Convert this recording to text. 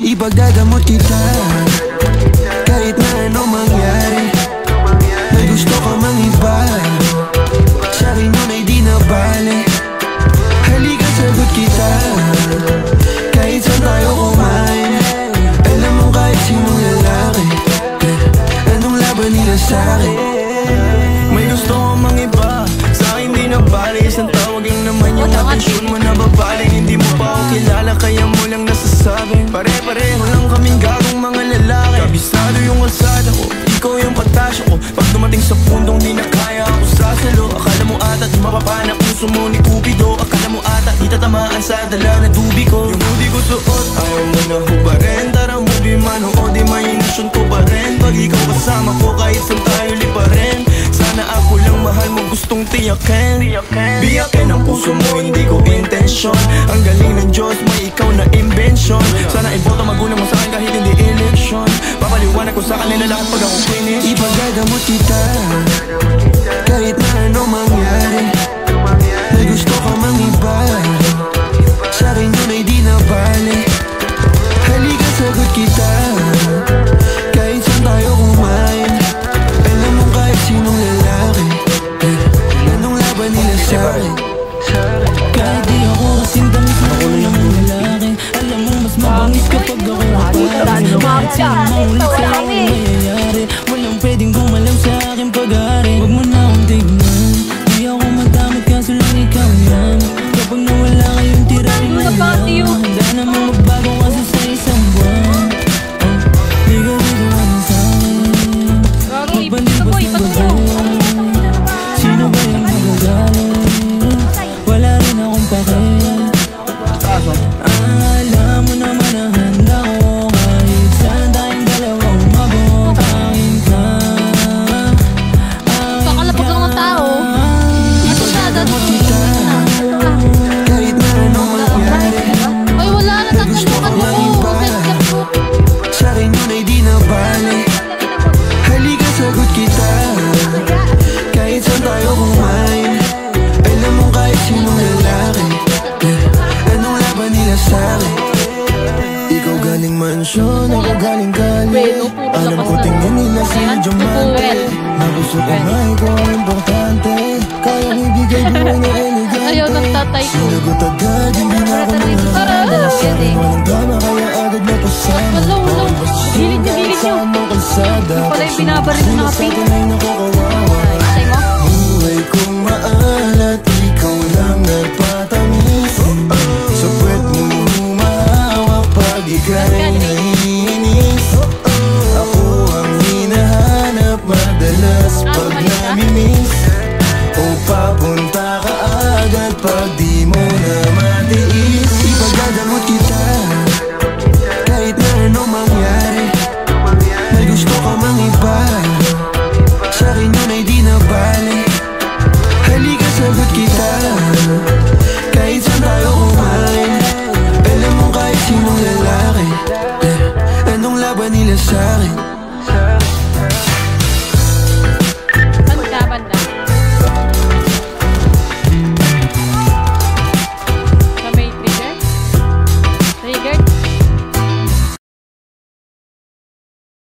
Ipagdadamot kita kahit na anong mangyari. May gusto ka mang iba, sa'kin yun ay di na bale. Halika sagot kita kahit saan tayo kumain. Alam mo kahit sinong lalaki, anong laban nila sa'kin. May gusto ka mang iba, sa'kin di na bale. Isang tawag lang naman yung atensyon mo na babaling. Hindi mo pa ako kilala kaya mo lang nasasabi. Pare-pareho lang kaming gagong mga lalaki. Kabisado yung kalsada ko, ikaw yung patasya ko. Pag dumating sa pundong di na kaya ako sasalo. Akala mo ata di mapapana puso mo ni Cupido. Akala mo ata di tatamaan sa dala na tubi ko. Yung hoodie ko suot, ayaw mo na hubarin. Tara movie man o di mahinasyon ko pa rin. Pag ikaw kasama ko kahit saan tayo liparin. Sana ako lang mahal mo gustong tiyakin. Biyakin ang puso mo hindi ko intensyon. Ang galing ng Diyos may ikaw na invention. Sana iboto magulang mo sa'kin kahit hindi election. Papaliwanag ko sa kanila lahat pag ako finish. Ipagdadamot kita kahit na anong mangyari. May gusto ka mang iba, sa'kin yun ay di na bale. Halika sagot kita kahit saan tayo kumain. Alam mo kahit sinong lalaki, anong laban nila sa'kin. Kahit di ako kasing damit na ulang lalaki. Alam mo mas mabangis kapag ako kapag kahit sino maulit sa'yo ang mayayari. Walang pwedeng gumalam sa aking pag-aari. Huwag mo na akong tignan, di ako madamot kaso lang ikaw yan. Kapag nawala kayong tirahin na yan, handa namang magbago kasi sa isang buwan. Di ka gagawa sa'kin, magbalipas ng gabi. Sino ba yung magagalit? Wala rin akong pake. Alam mo naman na handa ko kahit saan tayong dalawang mabukain ka. Kakalapag lang ng tao. Ito siya, Ipagdadamot kita kahit na anong mangyari. ay wala na, May gusto ka mang iba, sa'kin yun ay di na bale. Halika sagot kita kahit saan tayo kumain. Alam mo kahit sinong lalaki, anong laban nila sa'kin. Ikaw galing mansyon, ako galing gali. Alam ko tingin nila si Diamante. Na gusto ko nga ikaw ang importante. Kayang ibigay buhay na elegante. ayaw ng tatay ko. Sinagot agad, hindi na ako nanghahanda. Sa'kin walang drama kaya agad na pasama. Wala. Gilid niyo, gilid niyo. Saan mo kalsada, Pala yung binabaril ng mga sila sa'kin ay nakakawawa. Patay mo? Buhay kong maalat, ikaw lang nagpatamis. Sa puwet mo humahawak pag ika'y naiinis. Ako ang hinahanap madalas pag namimiss. O papunta ka agad pag di mo na matiis. Ipagdadamot kita kahit na anong mangyari. May gusto ka mang iba, sa'kin yun ay di na bale. Halika sagot kita kahit saan tayo kumain. Alam mo kahit sinong lalaki, anong laban nila sa'kin.